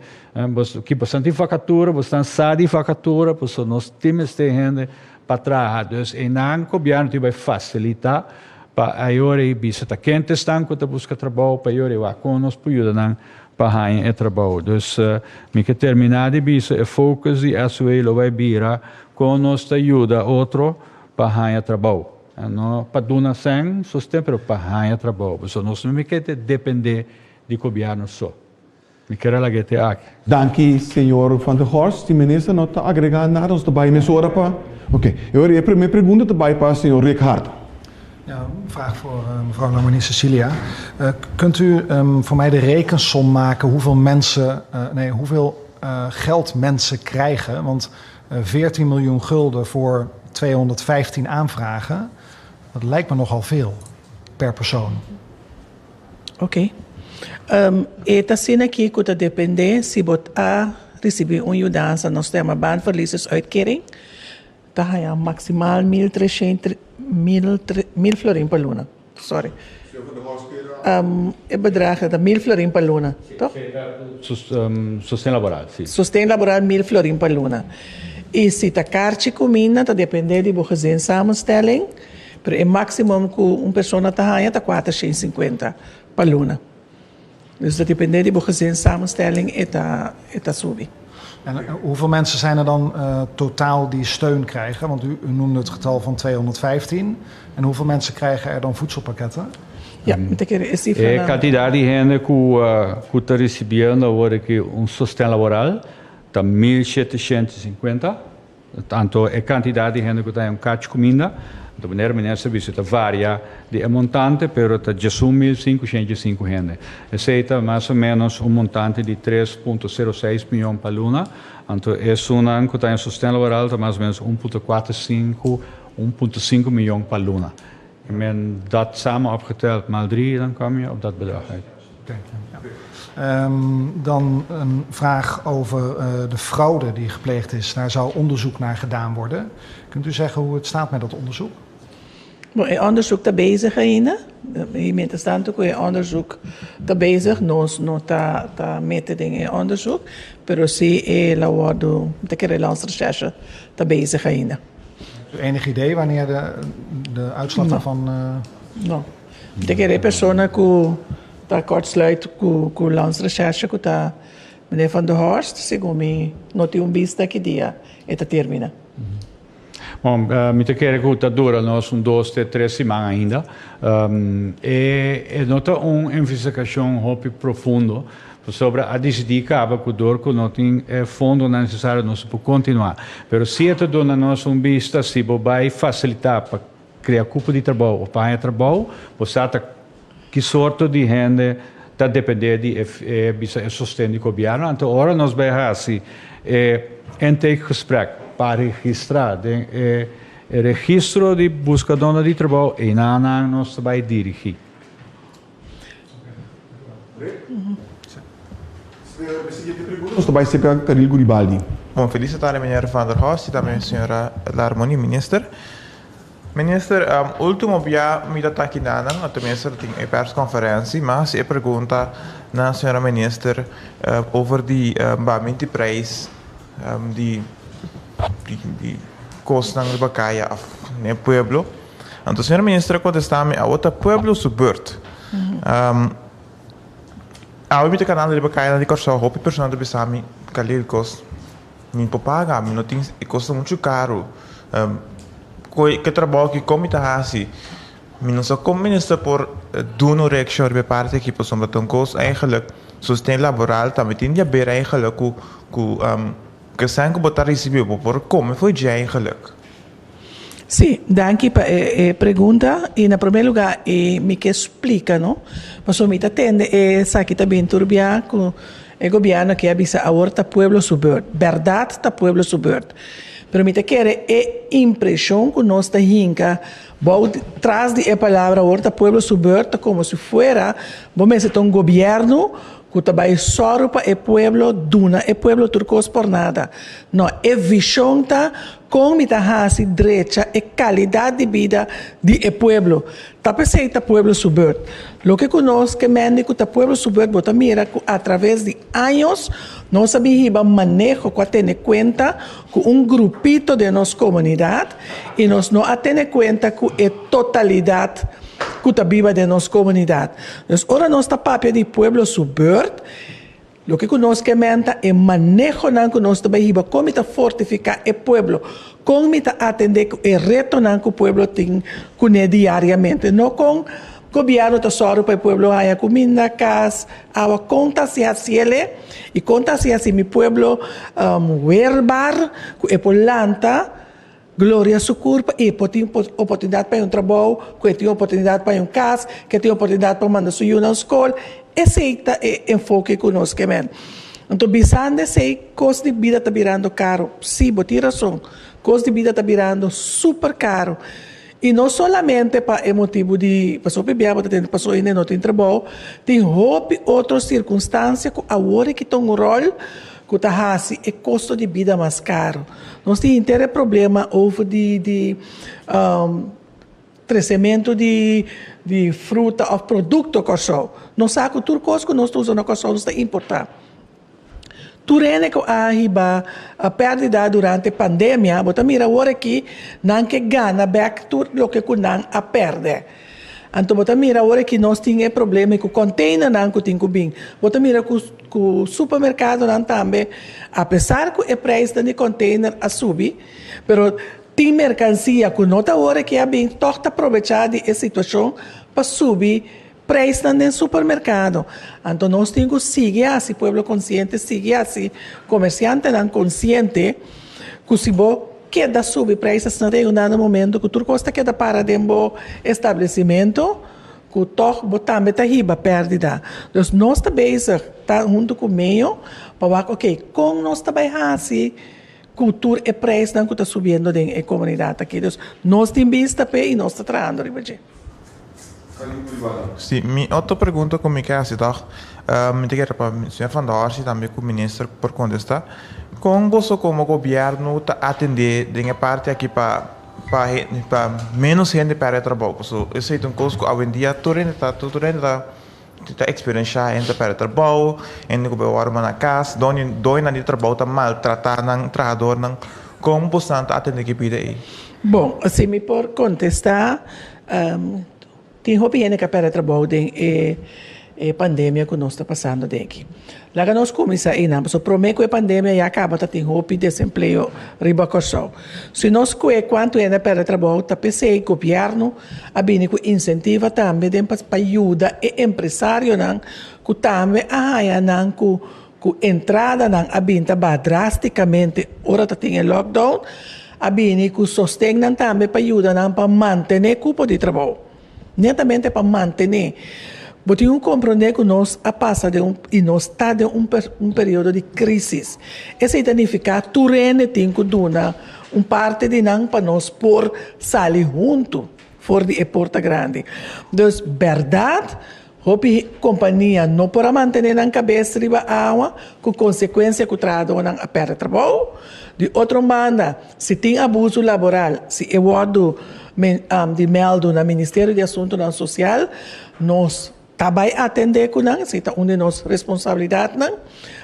K: que bastante vacatura, bastante sabe vacatura, por isso nós temos de gente para trabalhar. Então, não o governo vai facilitar para a hora e bisa quente estão que busca trabalho para a hora e com nós podemos para ganhar trabalho. Então, me que terminar de bisa é focus e a sua vai virar com nós ajuda outro para ganhar trabalho. Não para donar sem sustento, para ganhar trabalho. Então, nós não queremos depender do governo só. Me quero lá que aqui.
I: Danke, senhor Van der Horst. Die minister não está agregando nada, nós também me sora para. Ok, eu a primeira pergunta também para o senhor Ricardo.
L: Ja, een vraag voor mevrouw Lamoni Cecilia. Kunt u voor mij de rekensom maken hoeveel geld mensen krijgen? Want 14 miljoen gulden voor 215 aanvragen, dat lijkt me nogal veel per persoon.
J: Oké. Eta sina aqui que depende se botar receber ajuda no sistema baanverliesuitkering, dan ga je maximaal 1.000 florin per luna. Sorry. Het bedrag is 1.000 florin per luna, toch?
K: Sustento laboral, sim.
J: Sustento laboral 1.000 florin per luna. E se a kaartje comina, dat depende de gezinssamenstelling. Maar het maximum que uma pessoa está ganhando é 450 per luna. Dus dat depende de gezinssamenstelling eta subir.
L: En hoeveel mensen zijn er dan totaal die steun krijgen? Want u noemde het getal van 215. En hoeveel mensen krijgen er dan voedselpakketten?
J: Ja, moet ik er cifra.
K: A quantidade de gente que está recebendo agora que sustento laboral está 1.750. Tanto a quantidade de gente que está caixa de comida, de maneira serviço está varia de montante, pero está 1.505 gente. Aceita mais ou menos montante de 3,06 milhões para luna. Então, é uma que está em sustento laboral, está mais ou menos 1,45 milhões para luna. En men dat samen opgeteld maal 3, dan kom je op dat bedrag uit.
L: Dan een vraag over de fraude die gepleegd is. Daar zou onderzoek naar gedaan worden. Kunt u zeggen hoe het staat met dat onderzoek?
J: Het onderzoek está bezig ainda. Mientras tanto que o onderzoek está bezig, nós não está metendo em onderzoek, pero sim ela wordt de recherche está bezig ainda.
L: Enig idee wanneer de uitslag daarvan...
J: Não. De que a pessoa que está kortsluit com o recherche que está meneer Van der Horst, segundo me não tem vista que dia eta termina.
K: Bom, me te quero que está dura nós 2, 3 semanas ainda. E nota uma investigação muito profunda sobre a decidir que que não tem fundo necessário nós para continuar. Mas se está dando nós vista, se vai facilitar para criar grupo de trabalho ou para trabalho, você que sorte de gente está dependendo de sustento do governo. Então, agora nós vamos fazer gesprek para registrar o registro de buscador de trabalho e na nós vai dirigir.
I: Nós vai ser Caril Guribaldi.
M: Bom, felicitar a meneer Van der Horst e também a senhora Larmoni, minister. Minister, último dia me está aqui nada, a minister tem a persconferência, mas a pergunta na senhora minister over die prijs die costa ng Bacaya of ne pueblo. Então, senhora ministra, contesta-me a outra pueblo subert. A outra canal de Bacaya de Corsó, hope pessoa do Bissami, Kalil cost, nem paga, não tem, custa muito caro. Que trabalho que comita assim, não só como ministra por doen reaction bij parte que possam dat een kost eigenlijk sustain laboral também tem de ver eigenlijk que zijn que botar receber por como foi já eigenlijk.
J: Sim, danke para a pergunta. E, na primeiro lugar, me que explica, não? Mas o me atende é aqui também turbia com o governo que avisa a horta pueblo subvert. Verdade está pueblo subvert. Pero me quer é impressão que nós está hinca, vou traz de a palavra horta pueblo subvert como se fuera, vamos dizer, um governo que também só para o pueblo duna, o pueblo turcos por nada. Não, é visão tá com mitahasi direita e qualidade de vida de o pueblo. Tá perfeita pueblo subvert. Lo que conosco que médico tá pueblo subvert, bota mira através de anos nós sabíamos manejo que ter conta com grupito de nossa comunidade e nós não ter conta com a totalidade que está viva de nossa comunidade. Então, ora nossa papel de pueblo subvert, o que nós queremos é manejo que nós também como está fortificar o pueblo, como está atender o reto que o pueblo tem diariamente, não com governo está só para o pueblo haya comida, casa, agua, conta se assim ele e conta se assim meu pueblo werbar, que é planta. Glória a sua culpa e tem oportunidade para trabalho, que tem oportunidade para casa, que tem oportunidade para mandar seu filho na escola. Esse é o enfoque que nós queremos. Então, pensando sei, custo de vida está virando caro. Sim, você tem razão. Custo de vida está virando super caro. E não somente para o motivo de passou passou ainda não tem trabalho, tem outras circunstâncias que agora que tem um rol que está é custo de vida mais caro. Nós temos problema over de crescimento de fruta ou produto corsol. Nós sabemos que tudo coisa que nós usamos no corsol nós está importar. Turene que a perda durante a pandemia, bota mira agora aqui não que gana back to lo que não a perde. Então, bota mira agora que nós temos problema com o container não que tem que bem. Bota mira com o supermercado não também, apesar que o preço do container a subir, pero tem mercancia que não tá hora que é bem torta aproveitar de situação para subir preço no supermercado. Então, nós temos que seguir assim, povo consciente, seguir assim, comerciante não consciente, que se você queda subir preços no dado momento, que tudo custa queda para dentro do estabelecimento, que também está riba perdida. Então, nós também está junto com o meio, para ver, ok, como nós também assim, cultura e preço que está subindo na comunidade aqui. Então, nós temos vista e nós estamos trabalhando riba.
M: Sim, minha outra pergunta comigo é assim, me quero para o senhor Van der Horst e também com o ministro por contestar. Como você como governo está atender de parte aqui para menos gente para trabalho? Eu sei que hoje em dia tudo está experienciar gente para trabalho, gente que vai na casa, dói na trabalho está maltratar o trabalhador, como você está atender que pide aí?
J: Bom, assim me por contestar, tem gente que para trabalho a pandemia que nós está passando aqui. Lá que nós começamos a ir, prometo que a pandemia já acaba, tem roupa e desemprego riba corsol. Se nós quanto é para trabalho, tá pensei o governo a bem que incentiva também para ajuda e empresário não que também não que entrada não a bem tá drasticamente ora tá tem lockdown a bem que sostém também para ajuda não para manter o cupo de trabalho. Netamente para manter. Mas compreender que nós passa e nós está de período de crise. Isso significa que turene tem que dar parte de nós para nós por sair junto fora de Porta Grande. Então, verdade, a companhia não pode manter na cabeça de água, com consequência que o trabalhador não perde trabalho. De outra maneira, se tem abuso laboral, se é o de meldo no Ministério de Assuntos Social, nós também atender com não, se está onde nós responsabilidade não,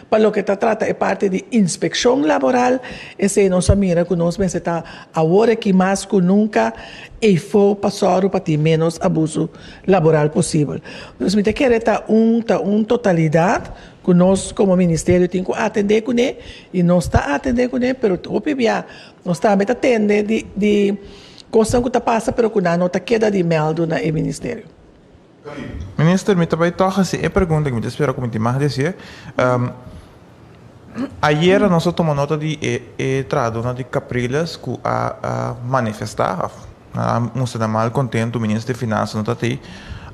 J: para lo que está trata es parte de inspección laboral, ese nos mira que nos está ahora que más que nunca e fue pasar para ti menos abuso laboral posible. Entonces, me quiere una totalidad que nós como ministerio tenemos que atender con él y no está atender con él, pero ya no está atender de cosas que passa, pero que não está queda de meldo no ministério.
M: Minister, me também toca se é pergunta que me espero que me mais dizer. Ayer nós tomamos nota de tradona de Capriles que a manifestar, mostrando mal contento o ministro de Finanças não está aí.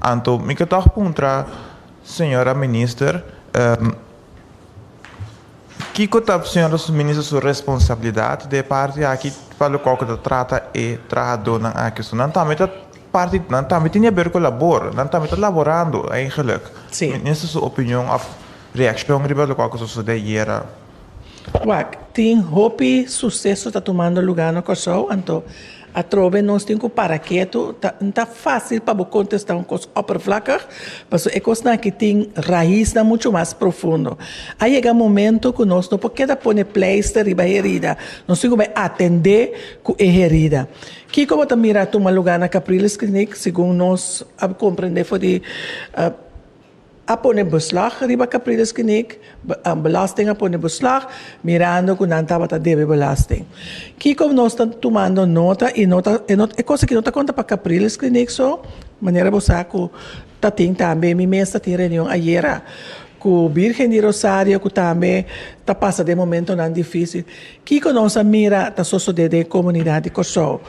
M: Então, me que toca perguntar, senhora minister, que a senhora ministra sua responsabilidade de parte aqui para o qual que trata e tradona aqui. Não também parte não também tem a ver com o labor, não também está laborando eigenlijk.
J: Sim.
M: Nessa sua opinião, a reação sobre o qual que sucedeu hier.
J: Tem hopi sucesso está tomando lugar no Kosovo, então a trove nós temos para quieto, tá fácil para contestar uma coisa oppervlakkig, mas é coisa que tem raiz muito mais profundo. Aí chega um momento que nós não podemos pôr pleister e herida, nós temos que atender com a herida. Que como também mira tomar lugar na Capriles Clinic, segundo nós compreender foi de a poner beslag riba Capriles Clinic, belasting a poner beslag, mirando que não estava a deve belasting. Que como nós estamos tomando nota, é coisa que não está conta para Capriles Clinic, maneira você que está tem também, minha mesa tem reunião ayer, com Virgem de Rosário, que também está passando de momento não difícil. Que como nós mira, está sucedendo em comunidade Kosovo.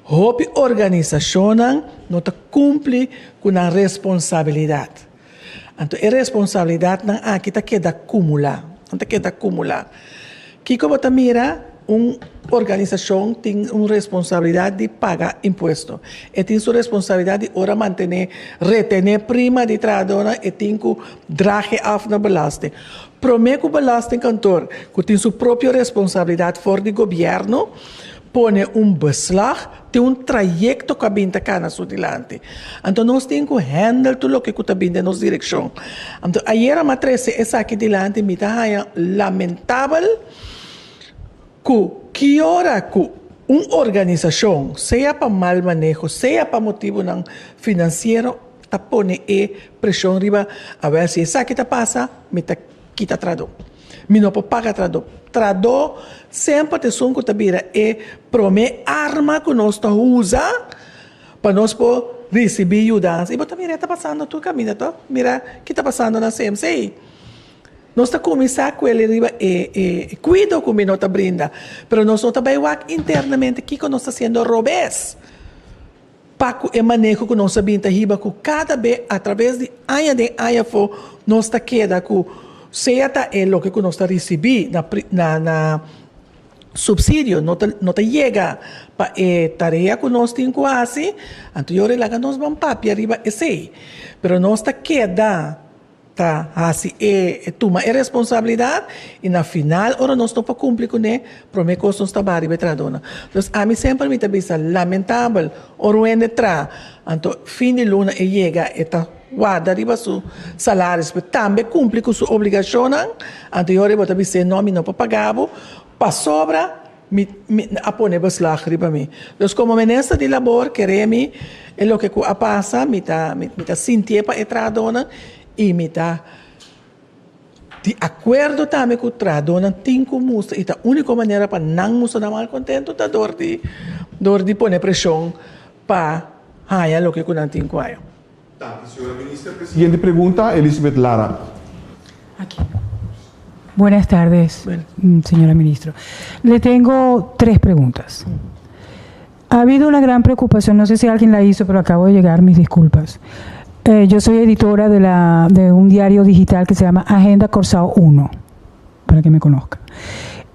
J: Hope organização não está cumpre com a responsabilidade. Então, a responsabilidade não aqui está queda acumular, não está queda acumular. Que como também mira, uma organização tem uma responsabilidade de pagar imposto. E tem sua responsabilidade de ora manter, retener prima de tradona e tem que drage af na belasting. Prometo o belasting cantor, que tem sua própria responsabilidade fora do governo, pone beslag, tem trajecto que binta cana sutilante. Então, nós temos que handle tudo o que está binta na nossa direção. Então, ayer a matriz essa aqui dilante, me está lamentável que hora que uma organização, seja para mal manejo, seja para motivo não financeiro, está pone pressão riba, a ver se essa que está passa, me está quita trado. Me não pode pagar trado. Trado sempre te sunco tabira prome arma que nós usa para nós por receber ajuda. E bota mira está passando tu caminho, tá? Mira que está passando na CMC. Nós está começar com ele riba cuido com me nota brinda, pero nós não também internamente que nós está sendo robês. Paco é manejo que nós sabemos riba que cada vez através de aia for nós está queda com seja o que nós está recebendo na subsídio, não chega para a tarefa que nós temos quase, então eu relago nós vamos para arriba esse, mas nós está queda tá assim toma a responsabilidade e na final ora nós não para cumprir com ele, promete que nós está bari betradona. Então a mim sempre me está lamentável, ora entra, então fim de luna e chega eta guarda arriba su salários, mas também cumpre com sua obrigação. Anterior eu também sei nome não para pagar, para sobra me apone beslag riba mim. Então como ministra de labor queremos é o que passa, me tá sentir para entrar dona e me tá de acordo também com o tradona tem que mostrar e a única maneira para não mostrar mal contento é dor de poner pressão para ganhar o que não tem com ela.
I: Siguiente pregunta, Elizabeth Lara.
N: Aquí. Buenas tardes, señora ministra. Le tengo 3 preguntas. Ha habido una gran preocupación, no sé si alguien la hizo, pero acabo de llegar, mis disculpas. Yo soy editora de un diario digital que se llama Agenda Corsao 1, para que me conozcan.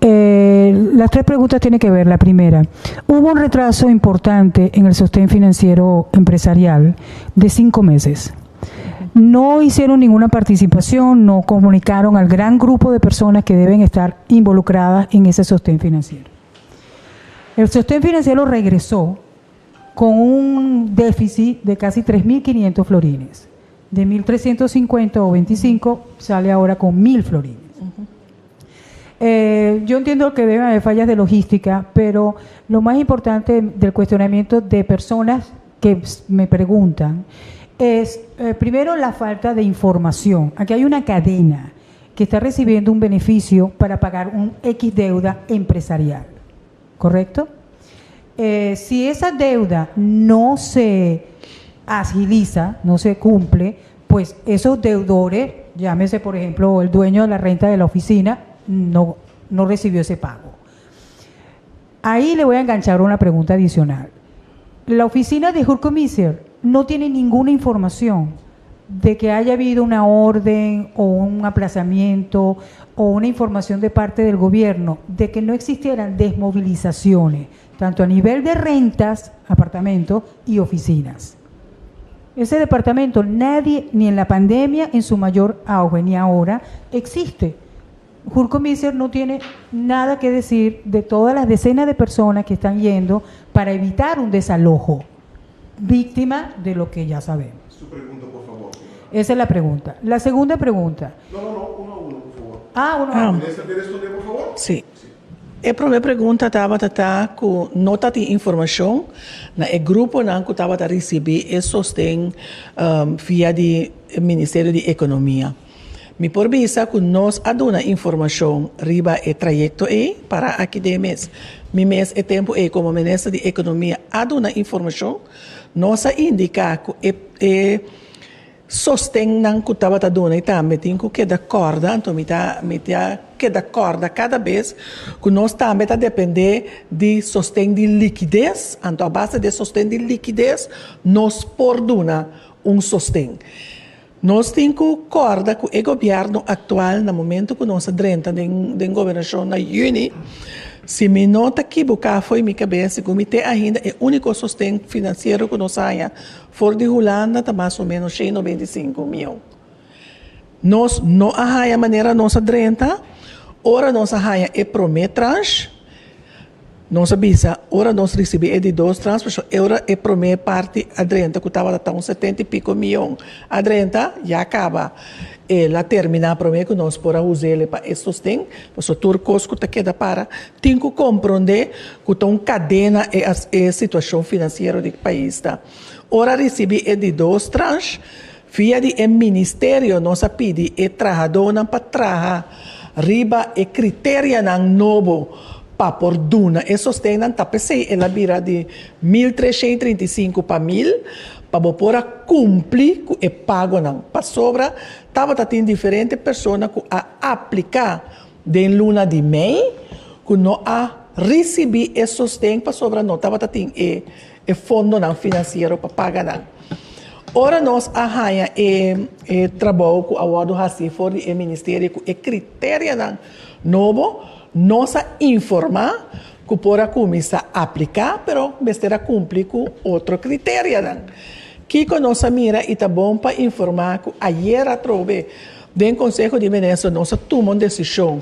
N: Las 3 preguntas tienen que ver. La primera, hubo un retraso importante en el sostén financiero empresarial de 5 meses. No hicieron ninguna participación, no comunicaron al gran grupo de personas que deben estar involucradas en ese sostén financiero. El sostén financiero regresó con un déficit de casi 3.500 florines. De 1.350 o 25 sale ahora con 1.000 florines. Yo entiendo que deben haber fallas de logística, pero lo más importante del cuestionamiento de personas que me preguntan es, primero, la falta de información. Aquí hay una cadena que está recibiendo un beneficio para pagar un X deuda empresarial, ¿correcto? Si esa deuda no se agiliza, no se cumple, pues esos deudores, llámese por ejemplo el dueño de la renta de la oficina, no recibió ese pago. Ahí le voy a enganchar una pregunta adicional. La oficina de Hurcomiser no tiene ninguna información de que haya habido una orden o un aplazamiento o una información de parte del gobierno de que no existieran desmovilizaciones, tanto a nivel de rentas, apartamentos y oficinas. Ese departamento nadie, ni en la pandemia, en su mayor auge, ni ahora, existe. Hurcomiser no tiene nada que decir de todas las decenas de personas que están yendo para evitar un desalojo, víctima de lo que ya sabemos.
I: Su pregunta, por favor.
N: Esa es la pregunta. La segunda pregunta.
I: No, uno a uno, por favor.
N: Uno a uno.
I: ¿Quieres responder, por favor?
J: Sí. A primeira pergunta estava com nota de informação na grupo não que estava a receber e sostém via do Ministério de Economia. Me por visa que nós aduna informação riba e trajeto para aqui de mês. Mi mês e tempo como Ministro de Economia aduna informação nós indica que sostém não que estava a dona e também tem que dar corda, então me que dar corda cada vez que nós também está depender de sostém de liquidez, então a base de sostém de liquidez nós por dona sostém. Nós temos corda com o governo atual no momento que nós adrenta de governação na Uni. Se me nota que boca foi minha cabeça, que me tem ainda é o único sustento financeiro que nós saia fora de Holanda, está mais ou menos 195 mil. Nós não arranha a maneira nossa drenta, ora nós arranha é prometranche, nós avisa, ora nós recebemos de 2 tranches, ora é promet parte a drenta que estava a 70 e pico mil. A drenta já acaba. Ela termina a promet que nós podemos usar para esse sustento, mas o turcos que queda para, tem que compreender que está uma cadena e a situação financeira do país. Ora recebi de 2 tranches, via do Ministério, nós pedimos e trabalhador para trabalhar, riba e critério novo para por duna. E sustento está pensei, ela vira de 1.335 para 1.000, para poder cumprir com o pago não. Para sobra, estava tendo diferentes pessoas que a aplicar de luna de mei, que não a receber esse sustento para sobra não. Estava tendo o fundo não financeiro para pagar não. Ora nós arranha e trabalho com a Wado Hassi for o Ministério com o critério não novo, nós informar que pode começar a aplicar, pero besteira cumprir com outro critério não. Que a nossa mira está bom para informar que ayer a trove do Conselho de Ministros nós tomamos uma decisão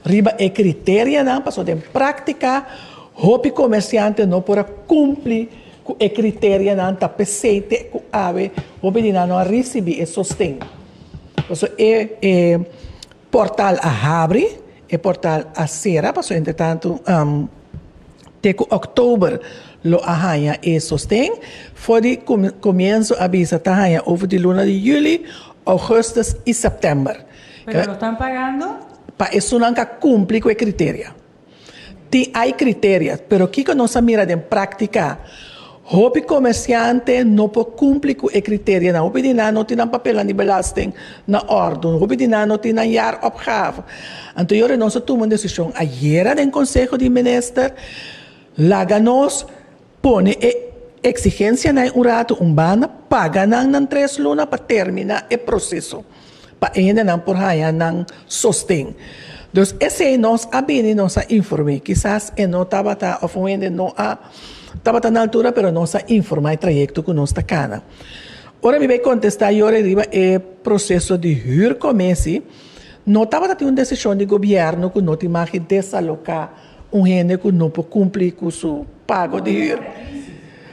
J: riba e critério não para poder praticar, o comerciante não pode cumprir com o critério não está presente com a ave, o pedina não receber e sustento. Então é portal a abre, é portal a será, porque entretanto até outubro lo arranha e sostém, foi de começo a visa arranha over de luna de julho, agosto e setembro.
N: Pero lo están pagando?
J: Para isso nunca cumpre com o critério. Há critérios, pero que nós mira de prática, o comerciante não pode cumprir com o critério, não pode não tem papel de belasting na ordem, não pode não tem jaar opgave. Então, nós tomamos decisão ayer no Conselho de Ministros, Laganos pone exigência na rato bana paga nang 3 luna para terminar o processo para ainda não por raia não sostém. Então esse nós abini nós informe quizás não estava ou ainda não estava na altura pero nós informar o trajeto que nós está cana. Ora me vai contestar eu arriba o processo de Hurcomiser não estava tendo uma decisão de governo que não tinha que desalocar gente que não pode cumprir com o pago de ir.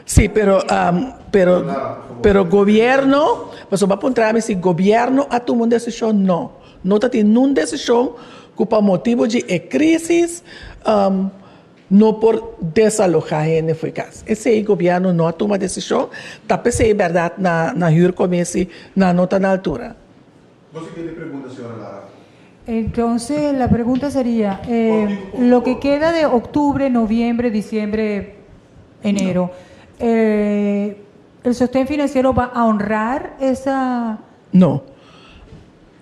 J: Sí, pero gobierno, pues va a apuntarme si gobierno ha tomado una decisión, no está teniendo una decisión por motivo de crisis, não por desalojar gente foi caso. Esse governo não toma decisão, talvez é verdade na hora comece na nota na altura.
I: ¿Você tiene pregunta, señora Lara?
N: Entonces, la pregunta sería, lo que queda de octubre, noviembre, diciembre, enero, ¿el sostén financiero va a honrar esa...?
J: No.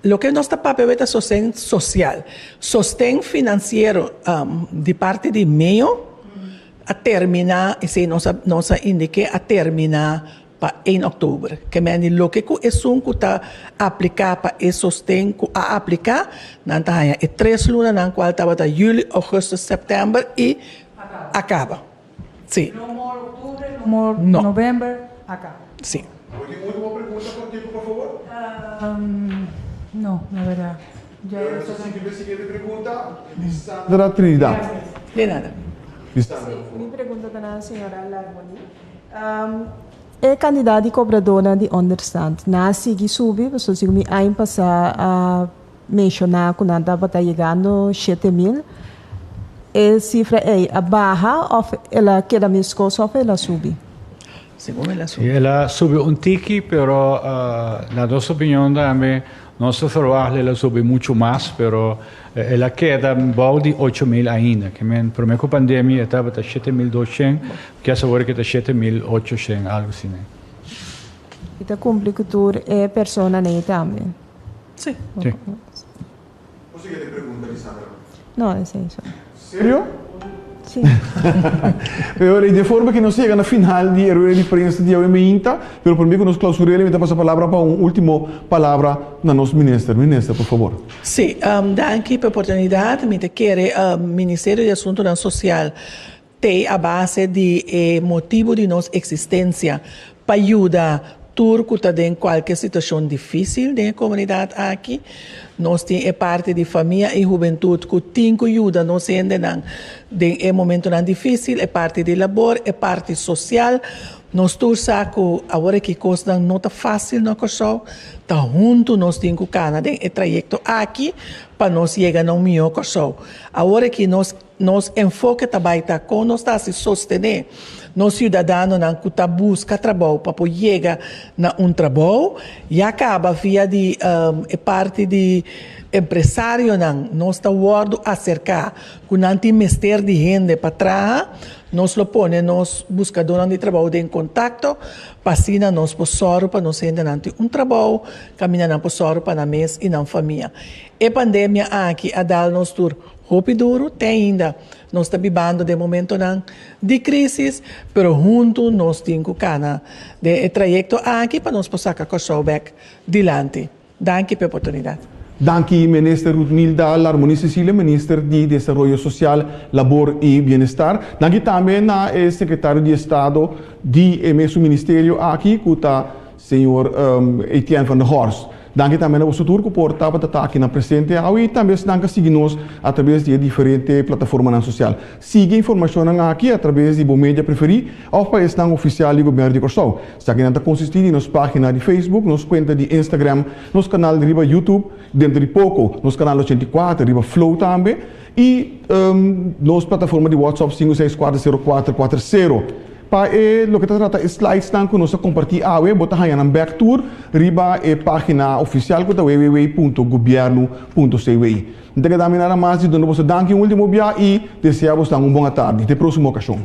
J: Lo que nuestro papel es sostén social. Sostén financiero de parte de meio a terminar, y nos indique a terminar para 1 outubro. Que me lo que es un que está aplicar para esse sostén a aplicar, não tá aí. 3 lunas na qual estava da julho, agosto, setembro e acaba. Sim.
N: No more octubre, no more novembro, acaba.
J: Sim.
I: Última pergunta contigo, por favor.
N: No, la verdad. Ya
I: Siguiente pregunta, Lisandra Trinidad.
J: De nada.
O: Mi pergunta para a senhora Larmoni. É candidato de cobradora de understand. Na seguir subir, você sigo me aí passar a mencionar quando estava chegando 7.000. A cifra é a barra ou ela queda mais coisa ou ela sube?
K: Ela sube un tiki, pero na nossa opinião também nosso trabalho ela sube muito mais, pero ela queda bom de 8.000 ainda. Que men por meio da pandemia estava a 7.200, que agora que está 7.800, algo assim.
O: E está complicado é pessoa nem também.
J: Sim.
K: Sim.
I: Você quer pergunta, Lisandra?
O: Não, é isso.
I: Sério?
O: Sim.
I: Pero de forma que não chega na final de rueda de prensa de hoje ainda, pero por mim que nos clausuremos, eu passo a palavra para última palavra na nosso ministro. Ministro, por favor.
J: Sim, danke pela oportunidade. Me quer o Ministério de Assuntos Social tem a base de motivo de nossa existência para ajudar turco está em qualquer situação difícil da comunidade aqui. Nós temos parte de família e juventude que tem que ajudar nós ainda em momento difícil, é parte de labor, é parte social. Nós todos sabemos que agora que coisa não está fácil na coisa, está junto nós temos que caminhar o trajeto aqui para nós chegar a um melhor coisa. Agora que nós enfoque também está com nós está se sostener. Nós cidadãos que tá busca trabalho para poder chegar na trabalho e acaba via de parte de empresário nós está guardo acercar com nanti mestre de gente para trabalhar nós lo pone nós buscadores de trabalho em contato passina nós posoro para nós ainda nanti trabalho caminhar na posoro para na mês e na família e pandemia aqui a dar nós tur roupa duro tem ainda nós está vivendo de momento de crise, pero junto nós temos que caminhar de trajeto aqui para nós possamos começar back dilante. Danke pela oportunidade.
I: Danke, minister Ruthmilda Larmoni Cecilia, minister de Desarrollo Social, Labor e Bienestar. Danke também na secretário de Estado de mesmo ministério aqui, que está senhor Etienne van der Horst. Danke também ao futuro que portava estar aqui na presente e também danke seguir-nos através de diferentes plataformas sociais. Siga a informação aqui através de mídia preferido ou para o oficial do governo de Corsão. Se aqui não consistir em nossa página de Facebook, nossa conta de Instagram, nosso canal de YouTube, dentro de pouco, nosso canal 84, riba Flow também e nossa plataforma de WhatsApp 5640440. Para lo que trata slides tan que nós compartilhar awe bota aí na back tour riba página oficial que é www.governo.cwi. Então que dá mais de dono você danke um último dia e desejamos uma boa tarde. Até a próxima ocasião.